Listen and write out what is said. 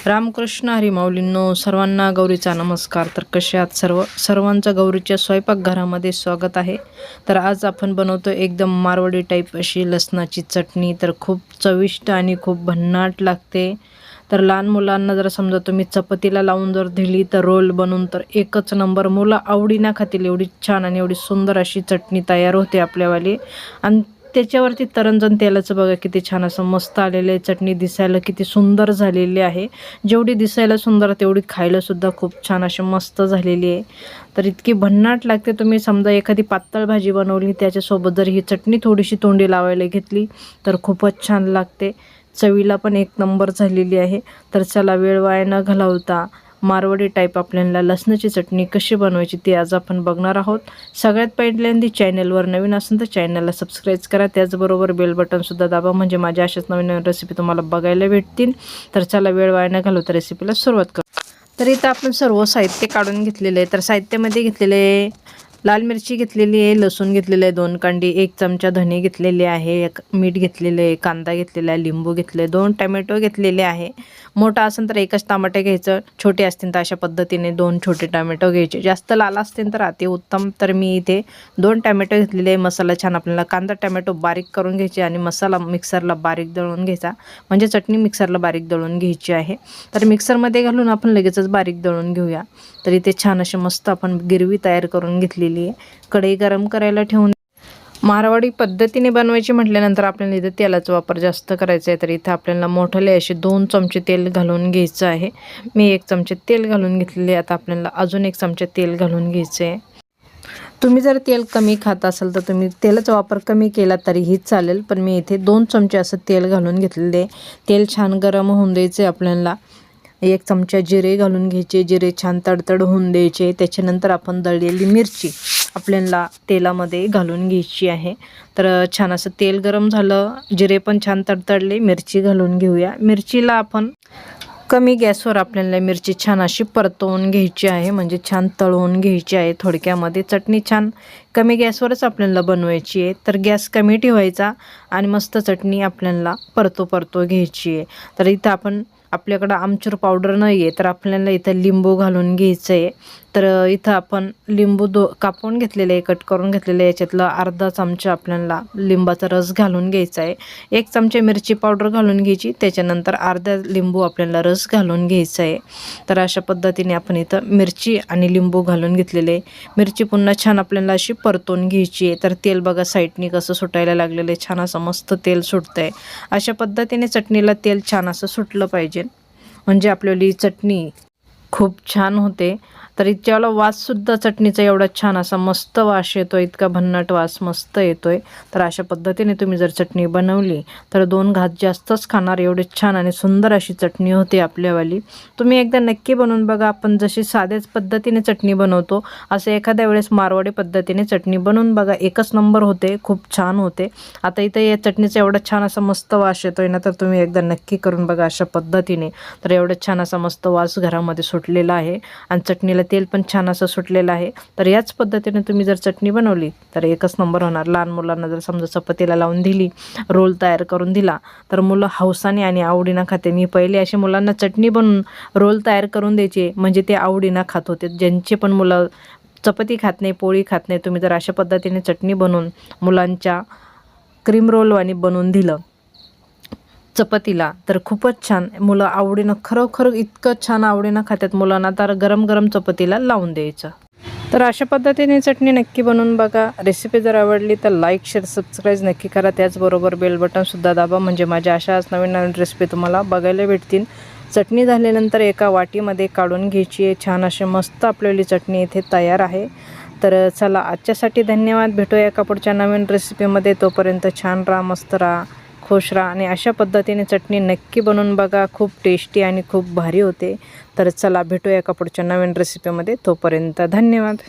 रामकृष्ण हरी माऊलींनो, सर्वांना गौरीचा नमस्कार. तर कसे आहात सर्वांचं गौरीच्या स्वयंपाकघरामध्ये स्वागत आहे. तर आज आपण बनवतो एकदम मारवाडी टाईप अशी लसणाची चटणी. तर खूप चविष्ट आणि खूप भन्नाट लागते. तर लहान मुलांना जर समजा तुम्ही चपातीला लावून जर दिली तर रोल बनवून तर एकच नंबर, मुलं आवडीनं खातील. एवढी छान आणि एवढी सुंदर अशी चटणी तयार होते आपल्यावाली. आणि त्याच्यावरती तरंजन तेलाचं बघा किती छान असं मस्त आलेलं आहे. चटणी दिसायला किती सुंदर झालेली आहे. जेवढी दिसायला सुंदर तेवढी खायला सुद्धा खूप छान अशी मस्त झालेली आहे. तर इतकी भन्नाट लागते. तुम्ही समजा एखादी पातळ भाजी बनवली त्याच्यासोबत जर ही चटणी थोडीशी तोंडी लावायला घेतली तर खूपच छान लागते. चवीला पण एक नंबर झालेली आहे. तर चला वेळ वाया न घालवता मारवाडी टाईप आपल्याला लसणाची चटणी कशी बनवायची ते आज आपण बघणार आहोत. सगळ्यात पहिल्यांदा चॅनलवर नवीन असेल तर चॅनलला सबस्क्राईब करा. त्याचबरोबर बेल बटनसुद्धा दाबा, म्हणजे माझ्या अशाच नवीन नवीन रेसिपी तुम्हाला बघायला भेटतील. तर चला वेळ वाया न घालवता रेसिपीला सुरुवात करू. तर इथं आपण सर्व साहित्य काढून घेतलेले आहे. तर साहित्यामध्ये घेतलेले लाल मिरची घेतलेली आहे, लसूण घेतलेलं आहे 2 कांडी, 1 चमचा धने घेतलेले आहे, 1 मीठ घेतलेले आहे, कांदा घेतलेला आहे, लिंबू घेतले, 2 टमॅटो घेतलेले आहे. मोठा असेल तर एकच टमाटे घ्यायचं, छोटे असतील तर अशा पद्धतीने 2 छोटे टमॅटो घ्यायचे. जास्त लाल असतील तर अति उत्तम. तर मी इथे 2 टमॅटो घेतलेले आहे. मसाला छान आपल्याला कांदा टमॅटो बारीक करून घ्यायचे आणि मसाला मिक्सरला बारीक दळून घ्यायचा, म्हणजे चटणी मिक्सरला बारीक दळून घ्यायची आहे. तर मिक्सरमध्ये घालून आपण लगेचच बारीक दळून घेऊया. तर इथे छान असे मस्त आपण गिरवी तयार करून घेतलेली आहे. कढई गरम करायला ठेवून मारवाडी पद्धतीने बनवायची म्हटल्यानंतर आपल्याला इथे तेलाचा वापर जास्त करायचा आहे. तर इथं आपल्याला मोठले असे 2 चमचे तेल घालून घ्यायचं आहे. मी 1 चमचे तेल घालून घेतलेले. आता आपल्याला अजून 1 चमचे तेल घालून घ्यायचं आहे. तुम्ही जर तेल कमी खात असाल तर तुम्ही तेलाचा वापर कमी केला तरीही चालेल, पण मी इथे 2 चमचे असं तेल घालून घेतलेले. तेल छान गरम होऊन द्यायचे. आपल्याला 1 चमचा जिरे घालून घ्यायचे. जिरे छान तडतड होऊन द्यायचे. त्याच्यानंतर आपण दळलेली मिरची आपल्याला तेलामध्ये घालून घ्यायची आहे. तर छान असं तेल गरम झालं, जिरे पण छान तडतडले, मिरची घालून घेऊया. मिरचीला आपण कमी गॅसवर आपल्याला मिरची छान अशी परतवून घ्यायची आहे, म्हणजे छान तळवून घ्यायची आहे. थोडक्यामध्ये चटणी छान कमी गॅसवरच आपल्याला बनवायची आहे. तर गॅस कमी ठेवायचा आणि मस्त चटणी आपल्याला परतो घ्यायची आहे. तर इथं आपल्याकडं आमचूर पावडर नाही आहे, तर आपल्याला इथं लिंबू घालून घ्यायचं आहे. तर इथं आपण लिंबू कापून घेतलेले आहे, कट करून घेतलेले आहे. याच्यातलं अर्धा चमचा आपल्याला लिंबाचा रस घालून घ्यायचा आहे. 1 चमचा मिरची पावडर घालून घ्यायची. त्याच्यानंतर अर्धा लिंबू आपल्याला रस घालून घ्यायचा आहे. तर अशा पद्धतीने आपण इथं मिरची आणि लिंबू घालून घेतलेले आहे. मिरची पुन्हा छान आपल्याला अशी परतून घ्यायची आहे. तर तेल बघा साईडनी कसं सुटायला लागलेलं आहे, छान असं मस्त तेल सुटतं आहे. अशा पद्धतीने चटणीला तेल छान असं सुटलं पाहिजे, म्हणजे आपल्याली चटणी खूप छान होते. तर इतक्याला वाससुद्धा चटणीचा एवढा छान असा मस्त वास येतो, इतका भन्नाट वास मस्त येतोय. तर अशा पद्धतीने तुम्ही जर चटणी बनवली तर 2 घास जास्तच खाणार, एवढे छान आणि सुंदर अशी चटणी होते आपल्यावाली. तुम्ही एकदा नक्की बनवून बघा. आपण जशी साध्याच पद्धतीने चटणी बनवतो असं एखाद्या वेळेस मारवाडी पद्धतीने चटणी बनवून बघा, एकच नंबर होते, खूप छान होते. आता इथं या चटणीचा एवढा छान असा मस्त वास येतोय ना, तर तुम्ही एकदा नक्की करून बघा अशा पद्धतीने. तर एवढा छान असा मस्त वास घरामध्ये सुटलेला आहे आणि चटणीला तेल पण छान असं सुटलेलं आहे. तर याच पद्धतीने तुम्ही जर चटणी बनवली तर एकच नंबर होणार. लहान मुलांना जर समजा चपातीला लावून दिली, रोल तयार करून दिला तर मुलं हौसाने आणि आवडीनं खाते. मी पहिले असे मुलांना चटणी बनवून रोल तयार करून द्यायचे, म्हणजे ते आवडीनं खात होते. ज्यांचे पण मुलं चपाती खात नाही, पोळी खात नाही, तुम्ही जर अशा पद्धतीने चटणी बनवून मुलांच्या क्रीम रोलवानी बनवून दिलं चपातीला तर खूपच छान, मुलं आवडीनं खरोखर इतकं छान आवडीनं खातात मुलांना. तर गरम गरम चपातीला लावून द्यायचं. तर अशा पद्धतीने चटणी नक्की बनवून बघा. रेसिपी जर आवडली तर लाईक शेअर सबस्क्राईब नक्की करा. त्याचबरोबर बेल बटनसुद्धा दाबा, म्हणजे माझ्या अशाच नवीन नवीन रेसिपी तुम्हाला बघायला भेटतील. चटणी झाल्यानंतर एका वाटीमध्ये काढून घ्यायची आहे. छान अशी मस्त आपल्याली चटणी इथे तयार आहे. तर चला आजच्यासाठी धन्यवाद. भेटूया एका पुढच्या नवीन रेसिपीमध्ये. तोपर्यंत छान राहा, मस्त राहा, खुश राहा आणि अशा पद्धतीने चटणी नक्की बनवून बघा. खूप टेस्टी आणि खूप भारी होते. तर चला भेटूया एका पुढच्या नवीन रेसिपीमध्ये. तोपर्यंत धन्यवाद.